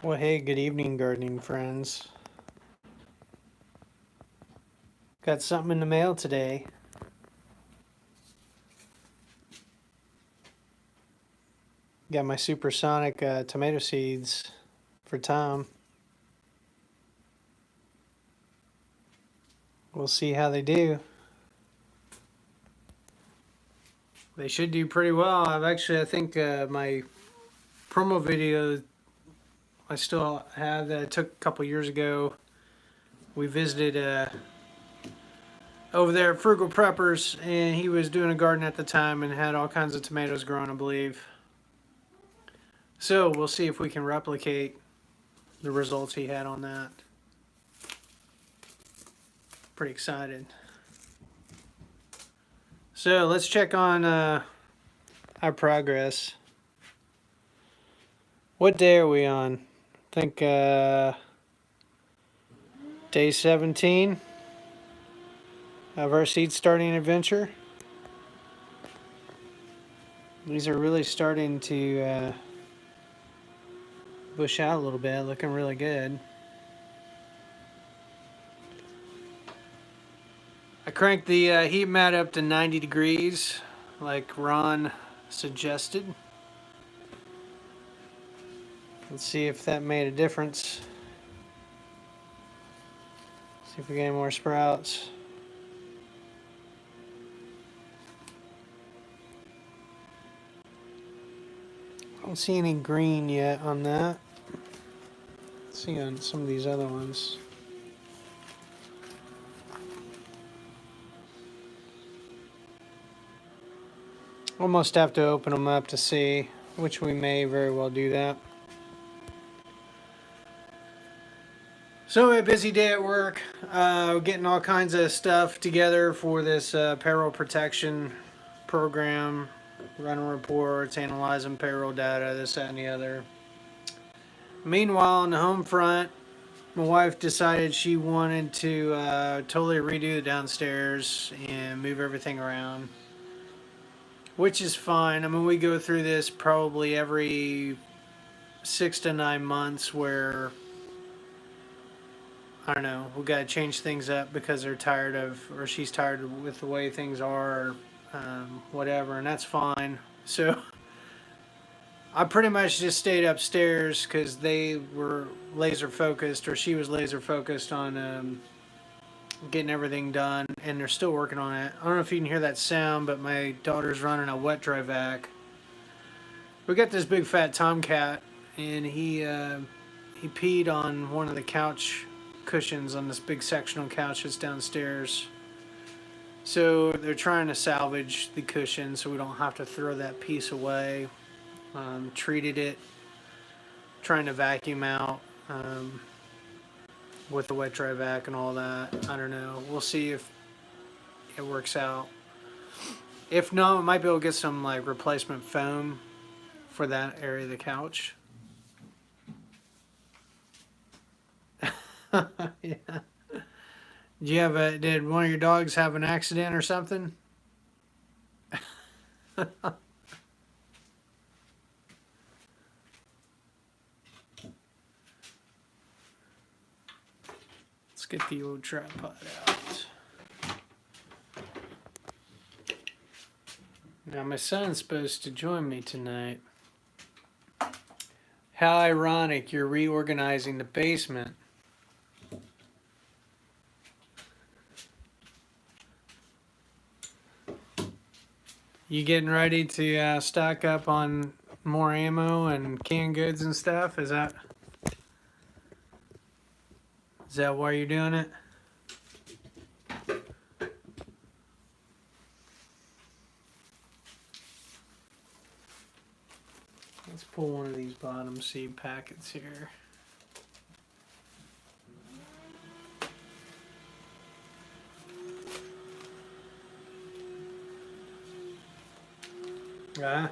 Well, hey, good evening, gardening friends. Got something in the mail today. Got my Supersonic tomato seeds for Tom. We'll see how they do. They should do pretty well. I think my promo video I still have that I took a couple years ago. We visited over there at Frugal Preppers, and he was doing a garden at the time and had all kinds of tomatoes growing, I believe. So we'll see if we can replicate the results he had on that. Pretty excited. So let's check on our progress. What day are we on? I think day 17 of our seed starting adventure. These are really starting to bush out a little bit, looking really good. I cranked the heat mat up to 90 degrees like Ron suggested. Let's see if that made a difference. See if we get any more sprouts. I don't see any green yet on that. Let's see on some of these other ones. Almost have to open them up to see, which we may very well do that. So a busy day at work, getting all kinds of stuff together for this payroll protection program, running reports, analyzing payroll data, this, that, and the other. Meanwhile, on the home front, my wife decided she wanted to totally redo the downstairs and move everything around, which is fine. I mean, we go through this probably every 6 to 9 months where, I don't know, we got to change things up because they're tired of, or she's tired with the way things are, or whatever, and that's fine. So I pretty much just stayed upstairs because they were laser focused, or she was laser focused on getting everything done, and they're still working on it. I don't know if you can hear that sound, but my daughter's running a wet dry vac. We got this big fat tomcat, and he peed on one of the couch cushions on this big sectional couch that's downstairs. So they're trying to salvage the cushion so we don't have to throw that piece away. Treated it, trying to vacuum out with the wet dry vac and all that. I don't know. We'll see if it works out. If not, we might be able to get some like replacement foam for that area of the couch. Yeah. Did one of your dogs have an accident or something? Let's get the old tripod out. Now my son's supposed to join me tonight. How ironic, you're reorganizing the basement. You getting ready to stock up on more ammo and canned goods and stuff? Is that why you're doing it? Let's pull one of these bottom seed packets here. Ah.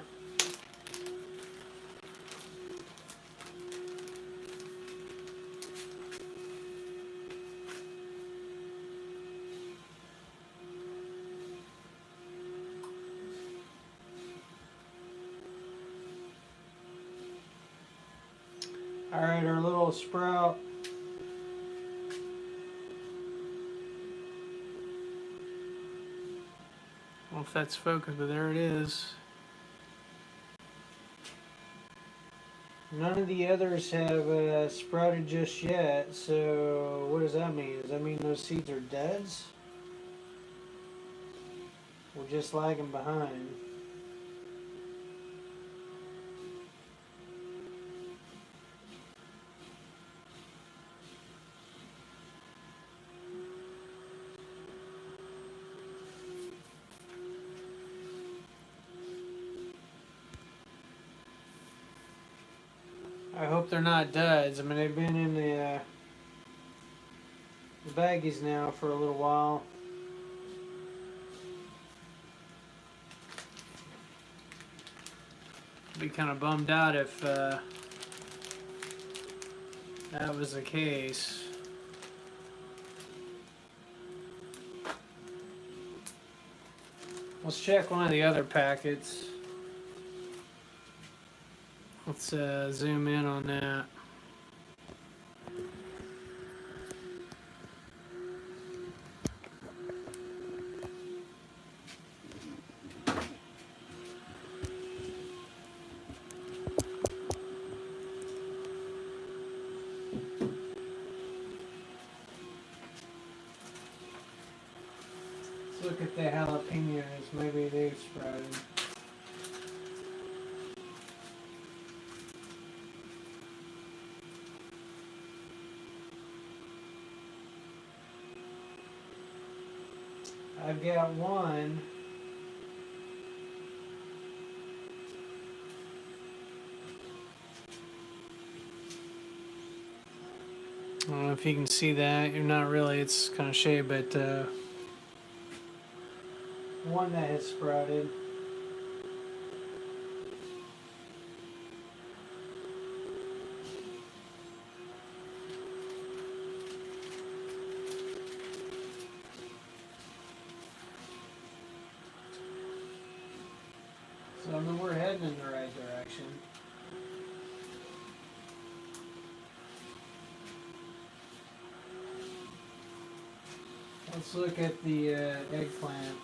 Alright, our little sprout. I don't know if that's focused, but there it is. None of the others have sprouted just yet, so what does that mean? Does that mean those seeds are duds? We're just lagging behind. I hope they're not duds. I mean, they've been in the baggies now for a little while. Be kind of bummed out if that was the case. Let's check one of the other packets. Let's zoom in on that. Let's look at the jalapenos. Maybe they've sprouted. I've got one. I don't know if you can see that. You're not really. It's kind of shade, but one that has sprouted. So I mean, we're heading in the right direction. Let's look at the eggplant.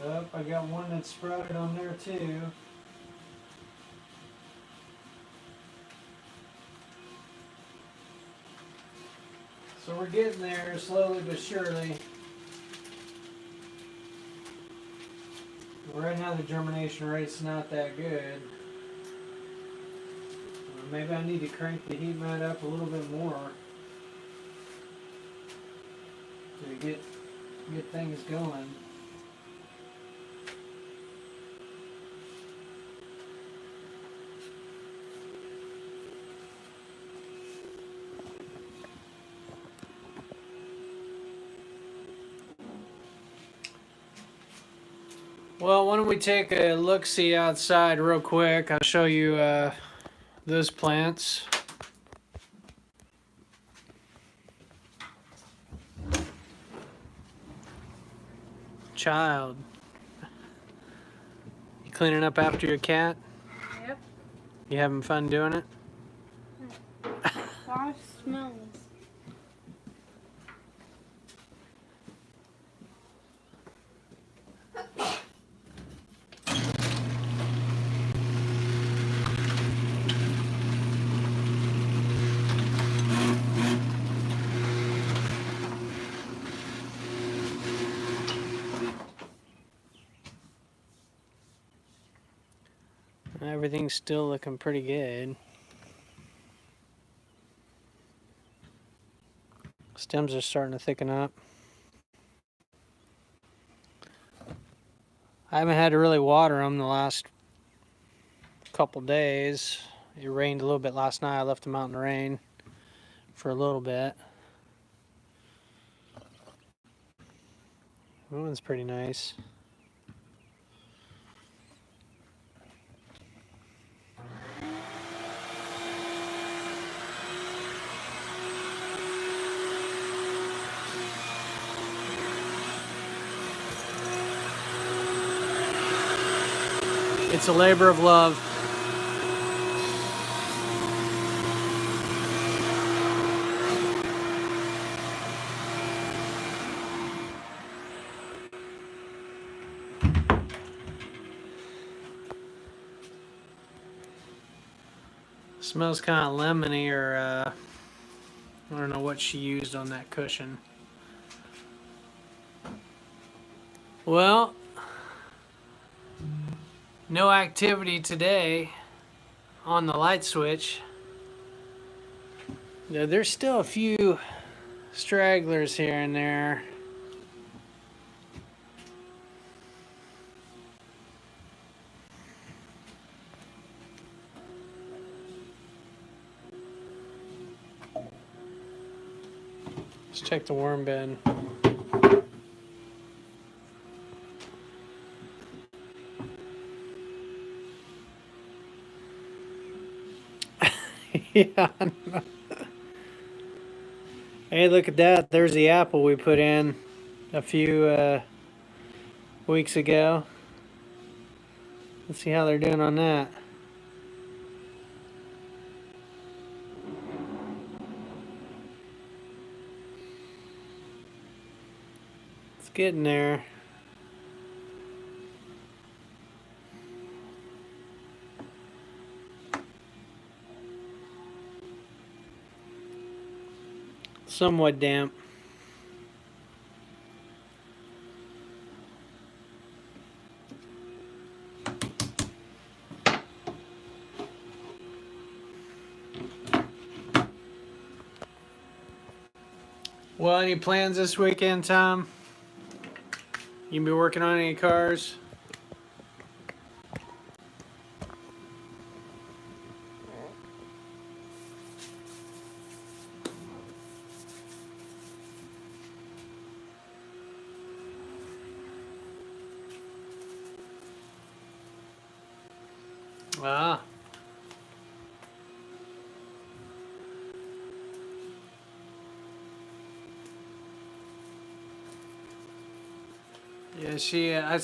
Yep, I got one that sprouted on there too. So we're getting there slowly but surely. Right now the germination rate's not that good. Maybe I need to crank the heat mat up a little bit more to get things going. Well, why don't we take a look-see outside real quick. I'll show you those plants. Child. You cleaning up after your cat? Yep. You having fun doing it? A lot of smells. Everything's still looking pretty good. Stems are starting to thicken up. I haven't had to really water them the last couple days. It rained a little bit last night. I left them out in the rain for a little bit. That one's pretty nice. It's a labor of love. Smells kind of lemony, or I don't know what she used on that cushion. Well, no activity today on the light switch. There's still a few stragglers here and there. Let's check the worm bin. Yeah. Hey, look at that. There's the apple we put in a few weeks ago. Let's see how they're doing on that. It's getting there. Somewhat damp. Well, any plans this weekend, Tom? You be working on any cars? Ah. Yeah,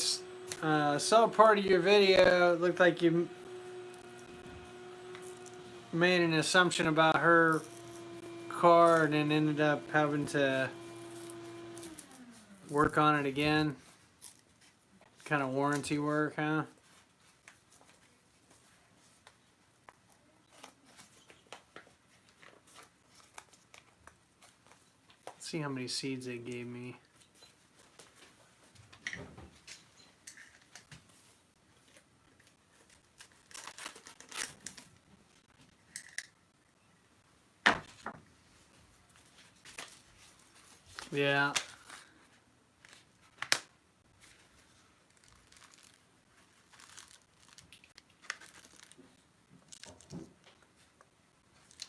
I saw part of your video. It looked like you made an assumption about her car and then ended up having to work on it again. Kind of warranty work, huh? Let's see how many seeds they gave me. Yeah.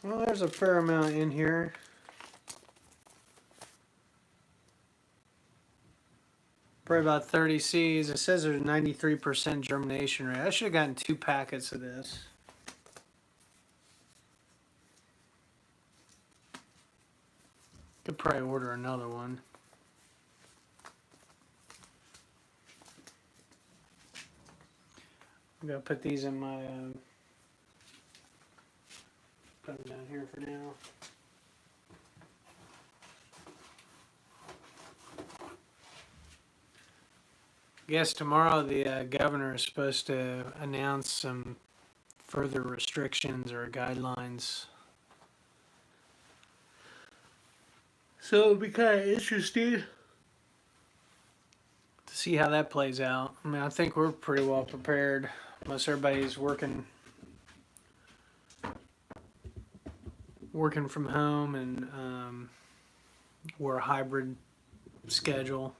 Well, there's a fair amount in here. Probably about 30 seeds. It says there's 93% germination rate. I should have gotten 2 packets of this. Could probably order another one. I'm gonna put these in my. Put them down here for now. I guess tomorrow the governor is supposed to announce some further restrictions or guidelines. So it'll be kind of interesting to see how that plays out. I mean, I think we're pretty well prepared. Most everybody's working from home, and we're a hybrid schedule.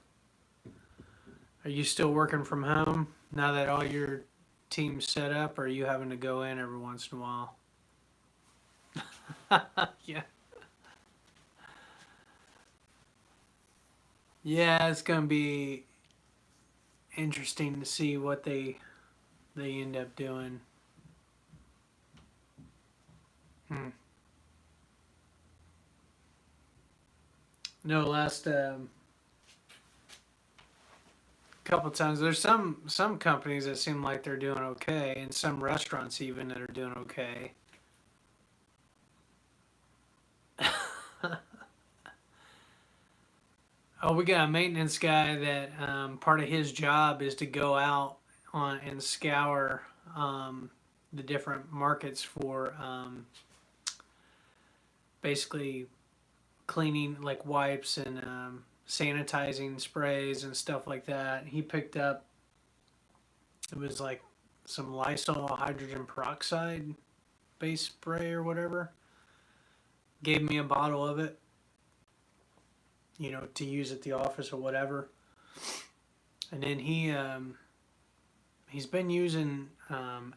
Are you still working from home now that all your team's set up, or are you having to go in every once in a while? Yeah. Yeah, it's gonna be interesting to see what they end up doing. No, couple times. There's some companies that seem like they're doing okay, and some restaurants even that are doing okay. Oh, we got a maintenance guy that part of his job is to go out on and scour the different markets for basically cleaning like wipes and sanitizing sprays and stuff like that. He picked up, it was like some Lysol hydrogen peroxide base spray or whatever. Gave me a bottle of it, you know, to use at the office or whatever. And then he's been using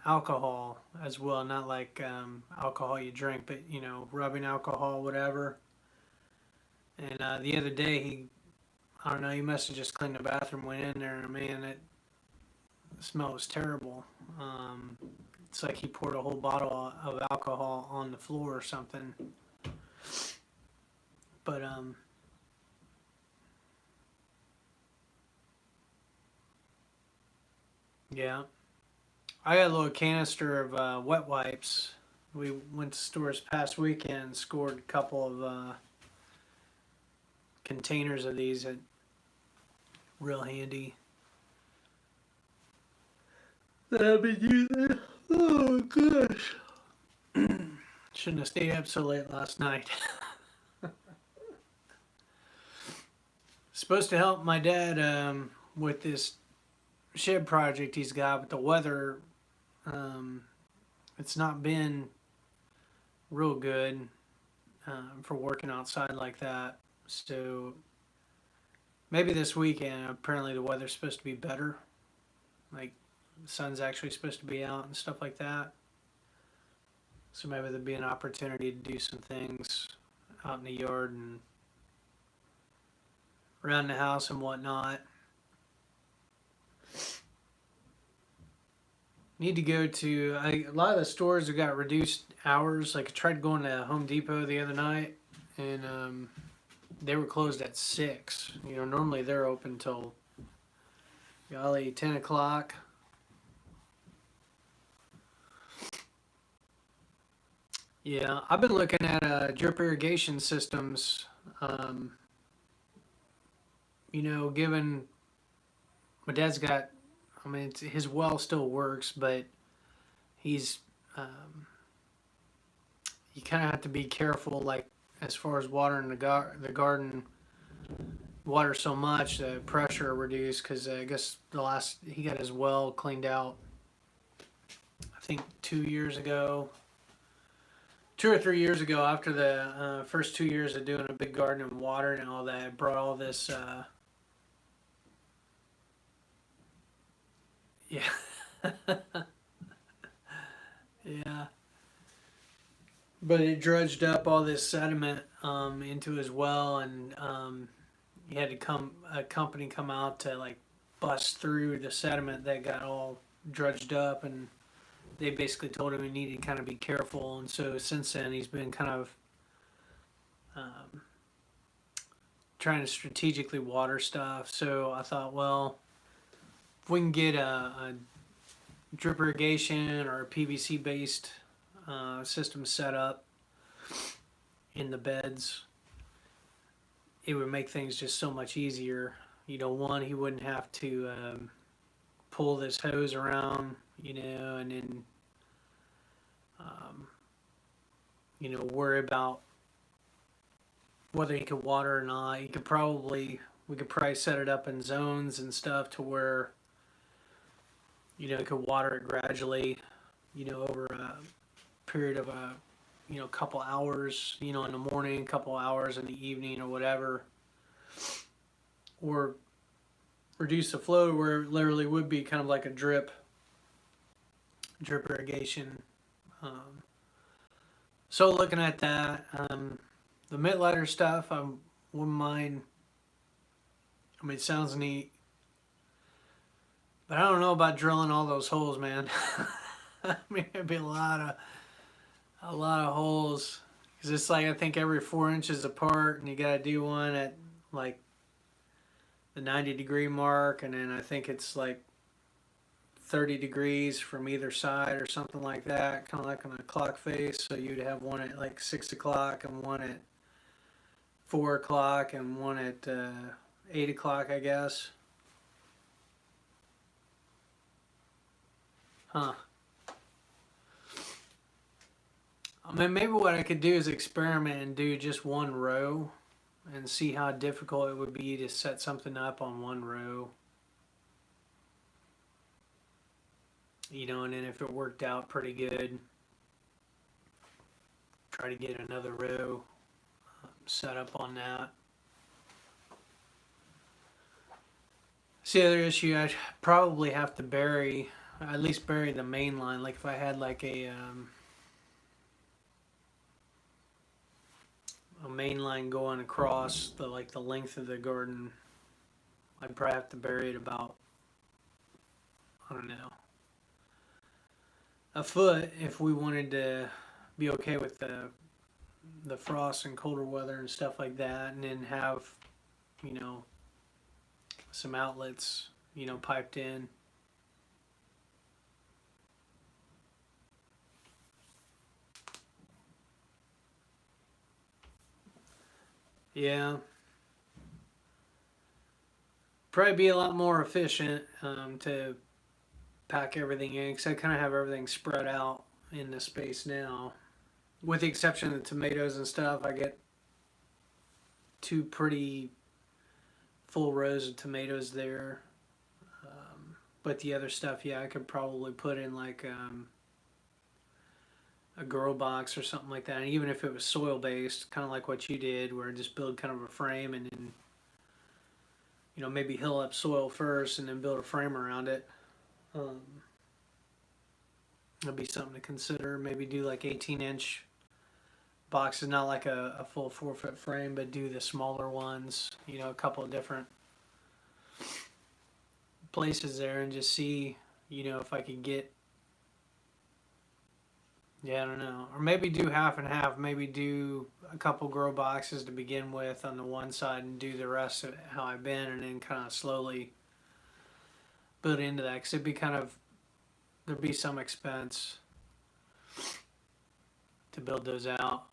alcohol as well, not like alcohol you drink, but you know, rubbing alcohol, whatever. And the other day, I don't know, he must have just cleaned the bathroom, went in there, and man, the smell was terrible. It's like he poured a whole bottle of alcohol on the floor or something. But yeah, I got a little canister of wet wipes. We went to stores past weekend and scored a couple of containers of these at real handy. That I've been using. Oh gosh. Shouldn't have stayed up so late last night. Supposed to help my dad with this shed project he's got, but the weather, it's not been real good for working outside like that. So maybe this weekend, apparently the weather's supposed to be better. Like the sun's actually supposed to be out and stuff like that. So maybe there'd be an opportunity to do some things out in the yard and around the house and whatnot. Need to go to a lot of the stores have got reduced hours. Like I tried going to Home Depot the other night, and they were closed at 6. You know, normally they're open till golly 10 o'clock. Yeah, I've been looking at drip irrigation systems. You know, given my dad's got, I mean, his well still works, but he's, you kind of have to be careful, like as far as watering the garden, water so much, the pressure reduced, because I guess he got his well cleaned out, I think 2 or 3 years ago, after the first 2 years of doing a big garden and watering and all that, it brought all this, yeah. Yeah. But it dredged up all this sediment into his well, and he had a company come out to like bust through the sediment that got all dredged up, and they basically told him he needed to kind of be careful. And so since then, he's been kind of trying to strategically water stuff. So I thought, well, if we can get a drip irrigation or a PVC based system set up in the beds, it would make things just so much easier. You know, one, he wouldn't have to pull this hose around, you know, and then you know, worry about whether he could water or not. We could probably set it up in zones and stuff to where, you know, he could water it gradually, you know, over a period of you know, couple hours, you know, in the morning, couple hours in the evening or whatever, or reduce the flow where it literally would be kind of like a drip irrigation. So looking at that, the mid lighter stuff, I wouldn't mind. I mean, it sounds neat, but I don't know about drilling all those holes, man. I mean, it'd be a lot of holes, because it's like I think every 4 inches apart, and you got to do one at like the 90-degree mark, and then I think it's like 30 degrees from either side or something like that, kind of like on a clock face. So you'd have one at like 6 o'clock and one at 4 o'clock and one at 8 o'clock, I guess. Huh. I mean, maybe what I could do is experiment and do just one row and see how difficult it would be to set something up on one row. You know, and then if it worked out pretty good, try to get another row set up on that. See, the other issue, I'd probably have to bury, at least bury the main line. Like if I had like a main line going across the length of the garden, I'd probably have to bury it about, I don't know, a foot if we wanted to be okay with the frost and colder weather and stuff like that, and then have, you know, some outlets, you know, piped in. Yeah, probably be a lot more efficient to pack everything in, because I kind of have everything spread out in the space now. With the exception of the tomatoes and stuff, I get two pretty full rows of tomatoes there. But the other stuff, yeah, I could probably put in like a grow box or something like that. And even if it was soil based, kind of like what you did, where I just build kind of a frame and then, you know, maybe hill up soil first and then build a frame around it. That'd be something to consider. Maybe do like 18-inch boxes, not like a full 4-foot frame, but do the smaller ones, you know, a couple of different places there, and just see, you know, if I could get, yeah, I don't know, or maybe do half and half. Maybe do a couple grow boxes to begin with on the one side and do the rest of how I've been, and then kind of slowly build into that, because it'd be kind of, there'd be some expense to build those out.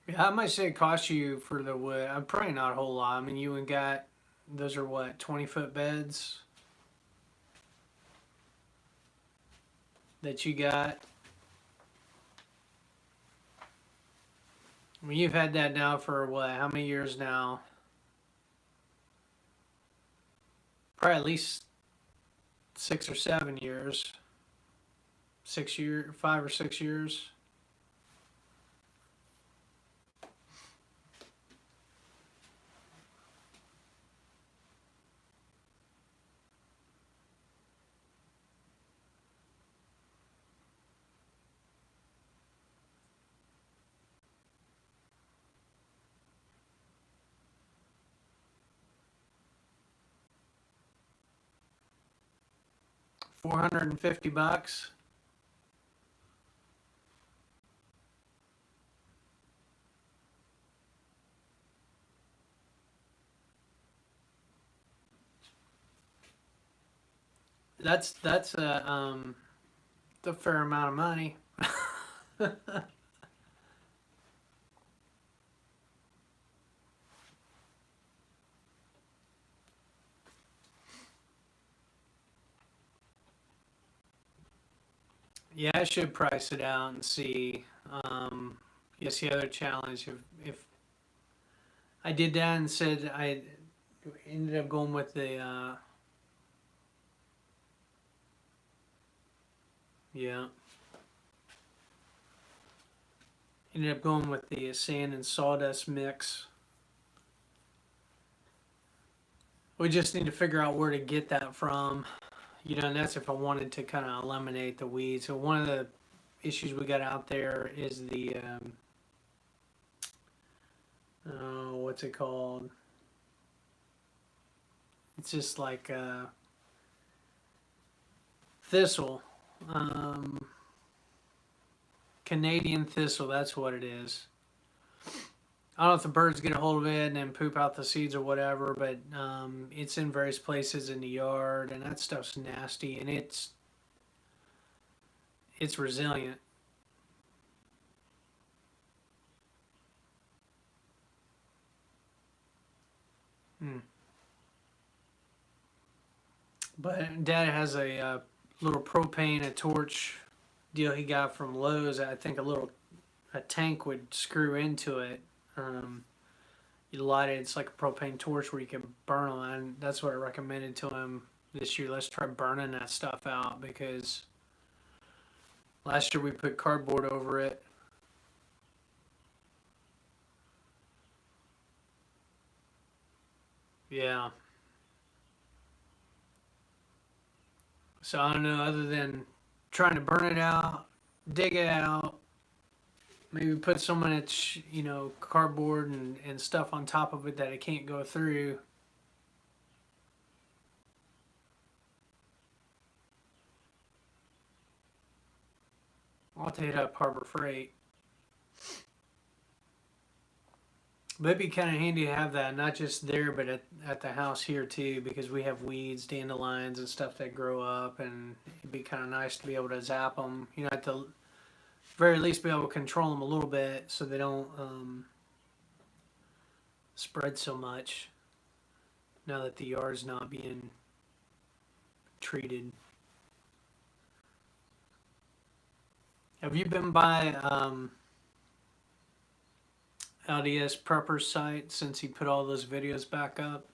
Yeah, how much did it cost you for the wood? I'm probably not a whole lot. I mean, you and got, those are what, 20-foot beds that you got? I mean, you've had that now for what, how many years now? Probably at least 6 or 7 years. 5 or 6 years. $450. That's a fair amount of money. Yeah, I should price it out and see. Guess the other challenge, if I did that and said I ended up going with the yeah, ended up going with the sand and sawdust mix. We just need to figure out where to get that from, you know, and that's if I wanted to kind of eliminate the weeds. So one of the issues we got out there is the oh, what's it called? It's just like thistle, Canadian thistle. That's what it is. I don't know if the birds get a hold of it and then poop out the seeds or whatever, but it's in various places in the yard, and that stuff's nasty, and it's resilient. Hmm. But Dad has a little propane, a torch deal he got from Lowe's. I think a tank would screw into it. Um, you light it. It's like a propane torch where you can burn them, and that's what I recommended to him this year. Let's try burning that stuff out because last year we put cardboard over it. Yeah. So I don't know. Other than trying to burn it out, dig it out, maybe put some of its cardboard and stuff on top of it that it can't go through. I'll have to hit up Harbor Freight. But it'd be kind of handy to have that, not just there, but at the house here too, because we have weeds, dandelions, and stuff that grow up, and it'd be kind of nice to be able to zap them. At the very least, be able to control them a little bit so they don't spread so much. Now that the yard's not being treated. Have you been by LDS Prepper's site since he put all those videos back up?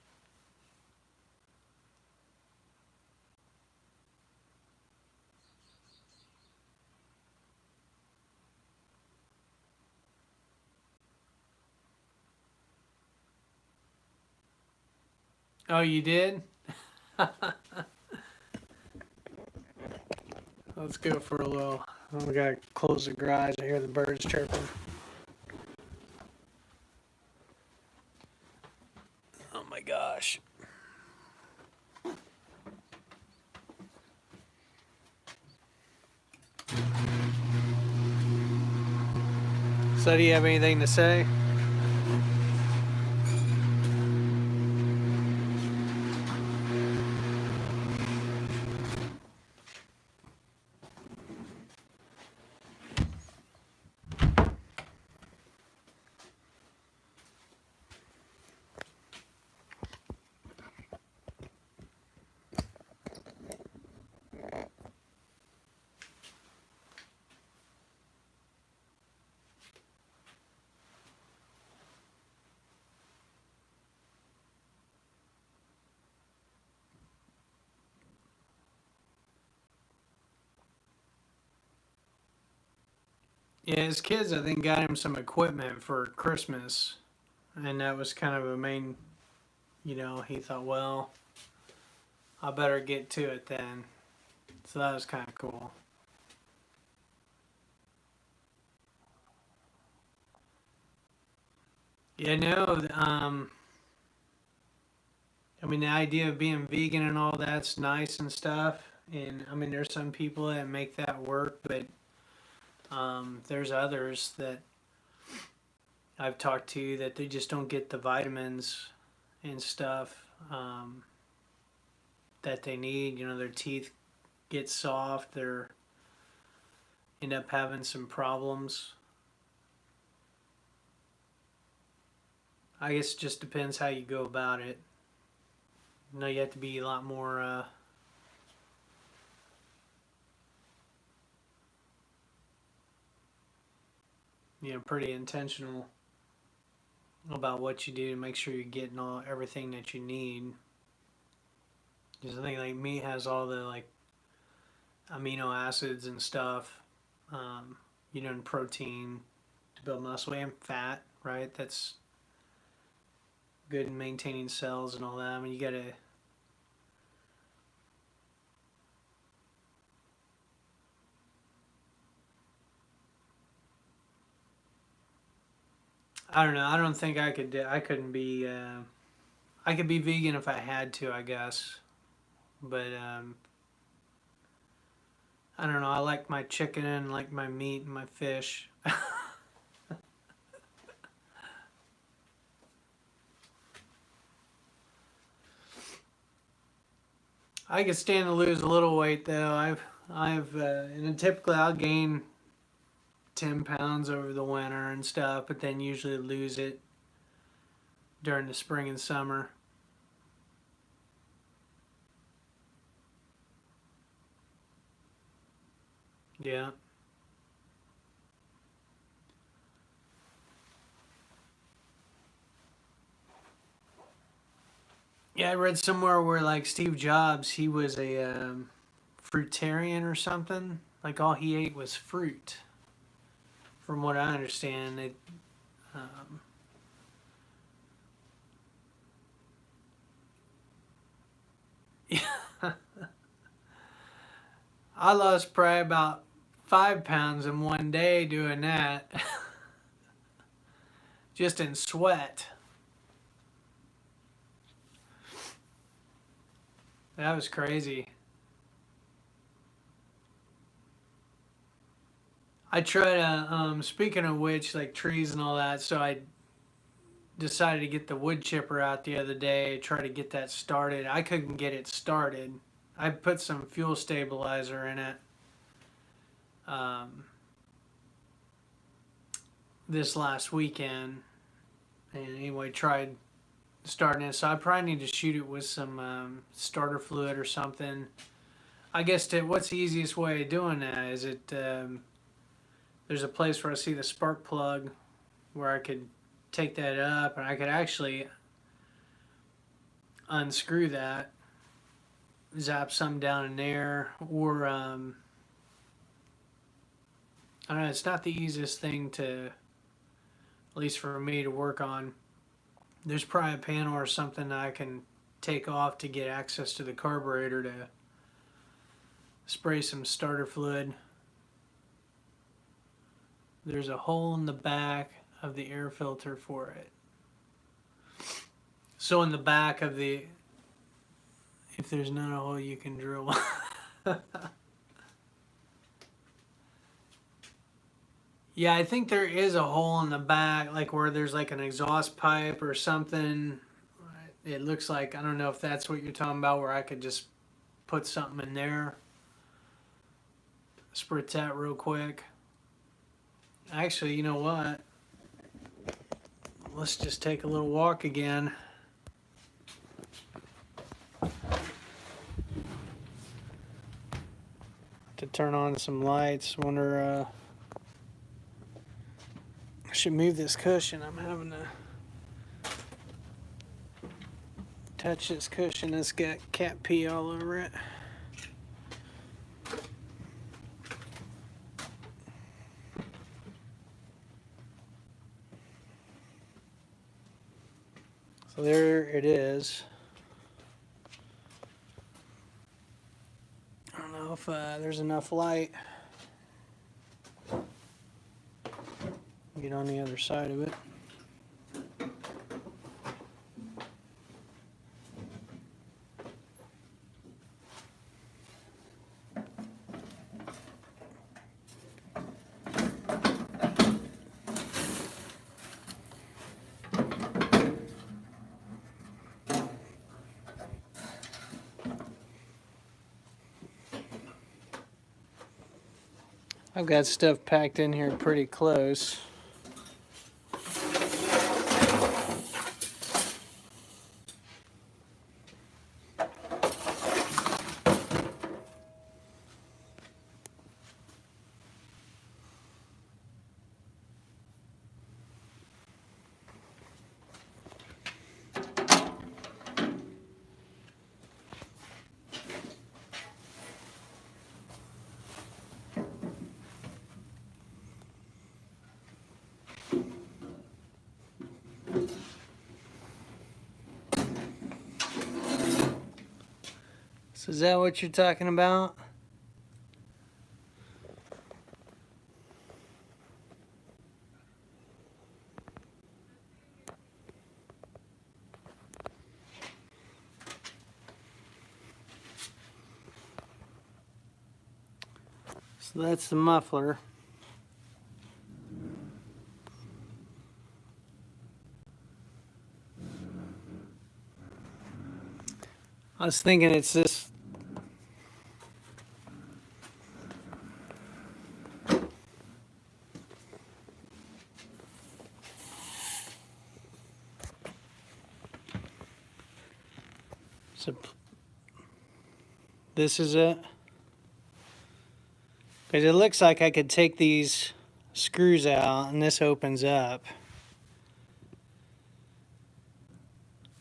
Oh, you did? Let's go for a little. Oh, we gotta close the garage. I hear the birds chirping. Oh my gosh. So, do you have anything to say? Yeah, his kids, I think, got him some equipment for Christmas, and that was kind of a main. He thought, well, I better get to it then. So that was kind of cool. Yeah, no, I mean, the idea of being vegan and all that's nice and stuff. And I mean, there's some people that make that work, but there's others that I've talked to that they just don't get the vitamins and stuff that they need. Their teeth get soft, they're end up having some problems. I guess it just depends how you go about it. You have to be a lot more, pretty intentional about what you do to make sure you're getting everything that you need. Because I think like meat has all the like amino acids and stuff, and protein to build muscle and fat, right? That's good in maintaining cells and all that. I mean, you gotta. I don't know. I don't think I could. I couldn't be. I could be vegan if I had to, I guess. But I don't know. I like my chicken and like my meat and my fish. I could stand to lose a little weight though. And typically I'll gain 10 pounds over the winter and stuff, but then usually lose it during the spring and summer. Yeah. Yeah, I read somewhere where like Steve Jobs, he was a fruitarian or something. Like all he ate was fruit, from what I understand. Um, I lost probably about 5 pounds in one day doing that, just in sweat. That was crazy. I try to, speaking of which, like trees and all that, so I decided to get the wood chipper out the other day, try to get that started. I couldn't get it started. I put some fuel stabilizer in it um, this last weekend, and anyway, tried starting it. So I probably need to shoot it with some starter fluid or something. I guess what's the easiest way of doing that? Is it there's a place where I see the spark plug where I could take that up and I could actually unscrew that, zap some down in there, or I don't know. It's not the easiest thing to, at least for me, to work on. There's probably a panel or something that I can take off to get access to the carburetor to spray some starter fluid. There's a hole in the back of the air filter for it. So in the back of if there's not a hole, you can drill one. Yeah, I think there is a hole in the back, like where there's like an exhaust pipe or something. It looks like, I don't know if that's what you're talking about, where I could just put something in there, spritz that real quick. Actually, you know what? Let's just take a little walk again. To turn on some lights. Wonder, I should move this cushion. I'm having to touch this cushion. It's got cat pee all over it. So there it is. I don't know if there's enough light. Get on the other side of it. I've got stuff packed in here pretty close. So is that what you're talking about? So that's the muffler. I was thinking it's this So this is it. Because it looks like I could take these screws out and this opens up.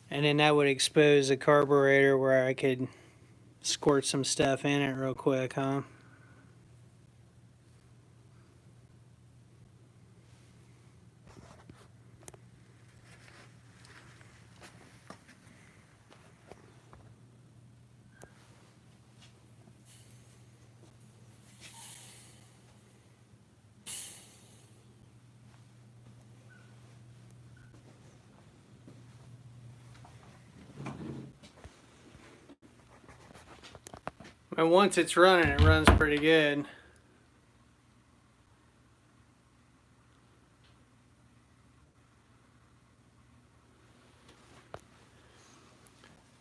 And then that would expose the carburetor where I could squirt some stuff in it real quick, huh? And once it's running, it runs pretty good.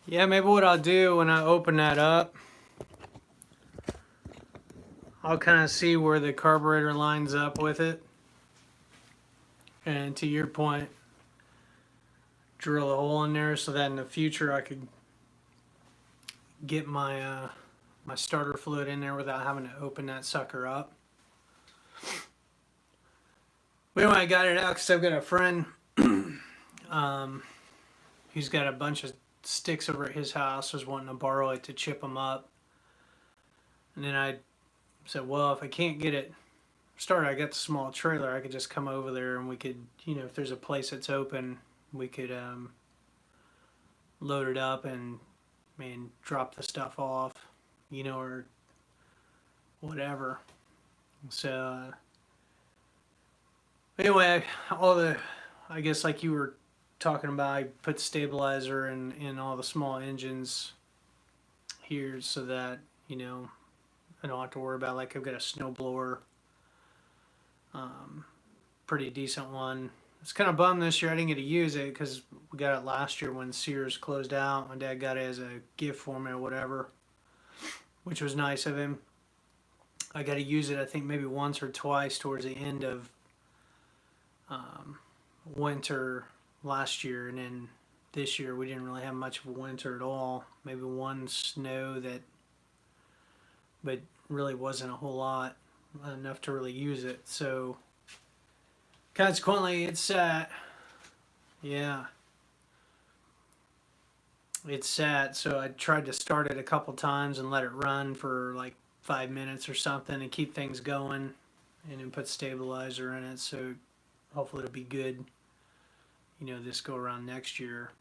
Yeah, maybe what I'll do when I open that up, I'll kind of see where the carburetor lines up with it. And to your point, drill a hole in there so that in the future I could get my my starter fluid in there without having to open that sucker up. But anyway, I got it out because I've got a friend who's got a bunch of sticks over at his house, was wanting to borrow it to chip them up. And then I said, well, if I can't get it started, I got the small trailer, I could just come over there and we could, if there's a place that's open, we could load it up and drop the stuff off, or whatever. So anyway, I guess like you were talking about, I put stabilizer in all the small engines here so that, I don't have to worry about, like, I've got a snowblower, pretty decent one. It's kind of bummed this year I didn't get to use it because we got it last year when Sears closed out. My dad got it as a gift for me or whatever, which was nice of him. I got to use it, I think, maybe once or twice towards the end of winter last year, and then this year we didn't really have much of a winter at all. Maybe one snow but really wasn't a whole lot, enough to really use it. So consequently, it's sat. Yeah, it's sat. So I tried to start it a couple times and let it run for like 5 minutes or something and keep things going, and then put stabilizer in it. So hopefully it'll be good, this go around next year,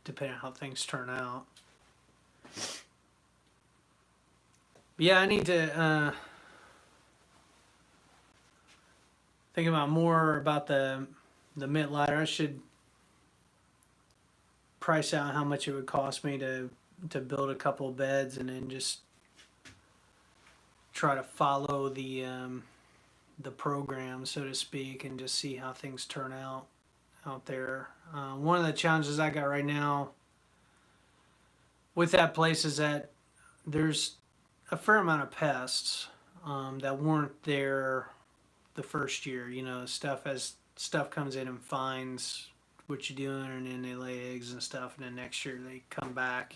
depending on how things turn out. But yeah, I need to think about more about the mitt ladder. I should price out how much it would cost me to build a couple of beds, and then just try to follow the program, so to speak, and just see how things turn out there. One of the challenges I got right now with that place is that there's a fair amount of pests that weren't there the first year. Stuff comes in and finds what you're doing, and then they lay eggs and stuff, and then next year they come back.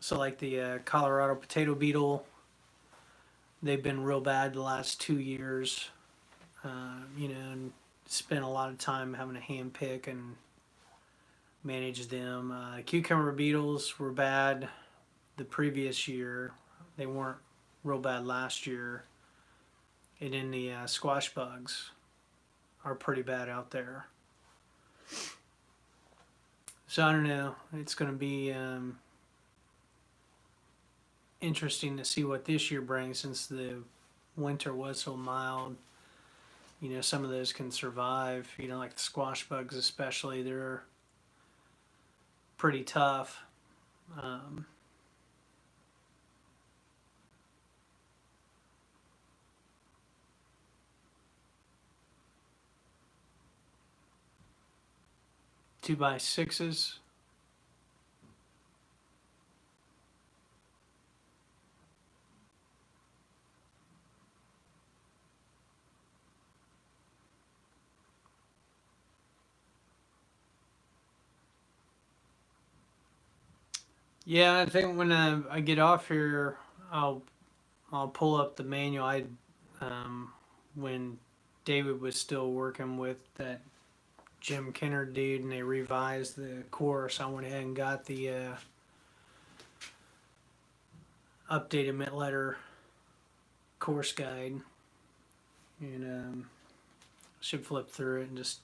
So like the Colorado potato beetle, they've been real bad the last 2 years. And spent a lot of time having to hand pick and manage them. Cucumber beetles were bad the previous year. They weren't real bad last year. And then the squash bugs are pretty bad out there. So I don't know. It's going to be interesting to see what this year brings, since the winter was so mild. Some of those can survive. Like the squash bugs especially, they're pretty tough. Two by sixes. Yeah, I think when I get off here, I'll I'll pull up the manual. When David was still working with that Jim Kenner dude, and they revised the course. I went ahead and got the updated Mint Letter course guide, and should flip through it and just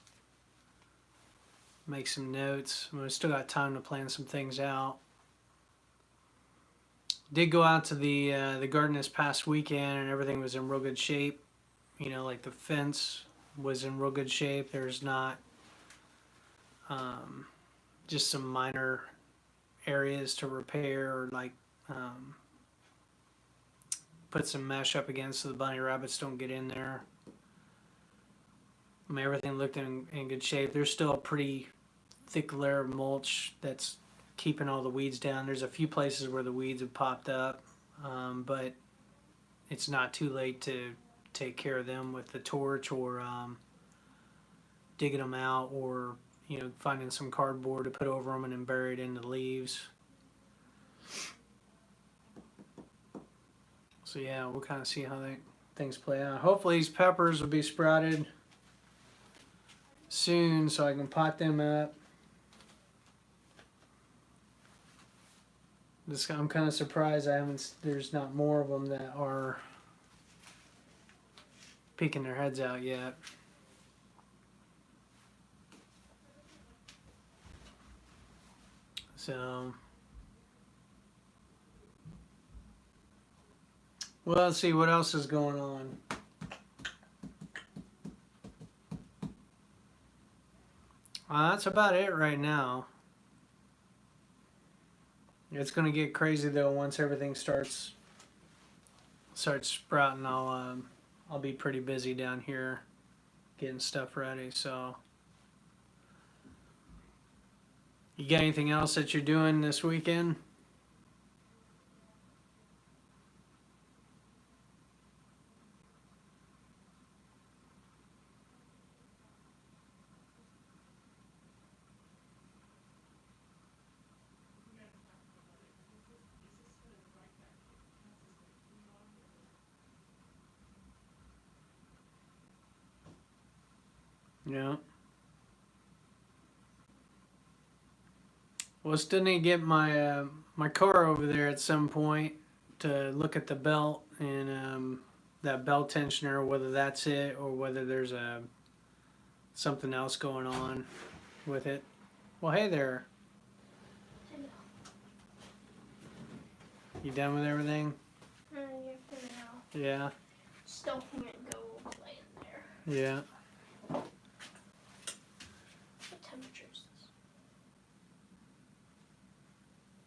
make some notes. I still got time to plan some things out. Did go out to the garden this past weekend, and everything was in real good shape. You know, like the fence was in real good shape. There's not just some minor areas to repair, or like put some mesh up against so the bunny rabbits don't get in there. I mean, everything looked in good shape. There's still a pretty thick layer of mulch that's keeping all the weeds down. There's a few places where the weeds have popped up, but it's not too late to take care of them with the torch, or digging them out, or finding some cardboard to put over them and then bury it in the leaves. So yeah, we'll kind of see how things play out. Hopefully these peppers will be sprouted soon so I can pot them up. I'm kind of surprised there's not more of them that are peeking their heads out yet. So, well, let's see what else is going on. That's about it right now. It's gonna get crazy though once everything starts sprouting. I'll be pretty busy down here getting stuff ready. So, you got anything else that you're doing this weekend? Yeah. Well, still need to get my car over there at some point to look at the belt and that belt tensioner, whether that's it or whether there's something else going on with it. Well, hey there. You done with everything? Yeah, for now. Yeah. Still can't go play in there. Yeah. What temperature is this?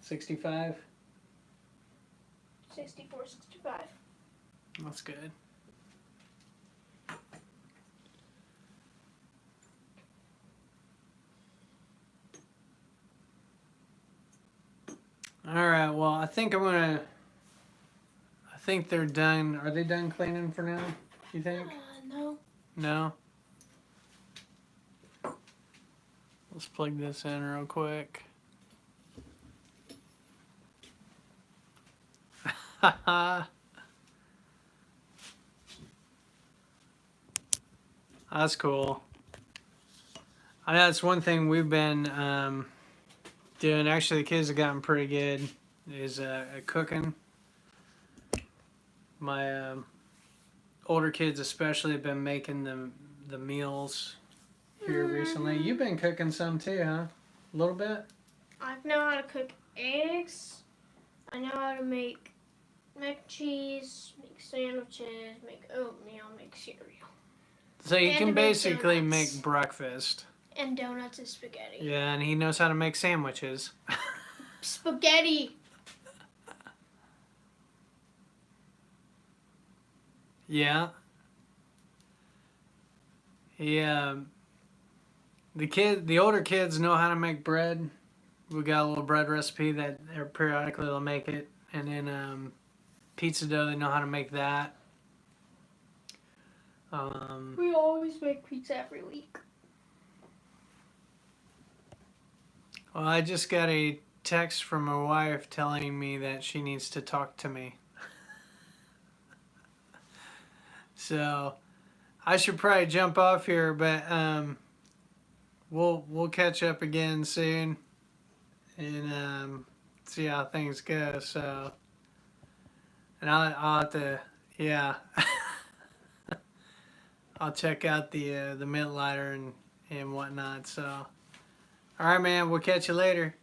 65. 64, 65. That's good. All right. Well, I think they're done. Are they done cleaning for now? You think? No. No. Let's plug this in real quick. That's cool. I know that's one thing we've been doing. Actually, the kids have gotten pretty good. Is at cooking. My older kids especially have been making the meals here recently. You've been cooking some too, huh? A little bit? I know how to cook eggs. I know how to make mac and cheese, make sandwiches, make oatmeal, make cereal. So you And can to make basically donuts. make breakfast. And donuts and spaghetti. Yeah, and he knows how to make sandwiches. Spaghetti! Yeah. Yeah. The older kids know how to make bread. We got a little bread recipe that periodically they'll make it, and then pizza dough, they know how to make that. We always make pizza every week. Well, I just got a text from my wife telling me that she needs to talk to me. So I should probably jump off here, but we'll catch up again soon and see how things go. So, and I'll have to, yeah, I'll check out the mint lighter and whatnot. So, all right, man, we'll catch you later.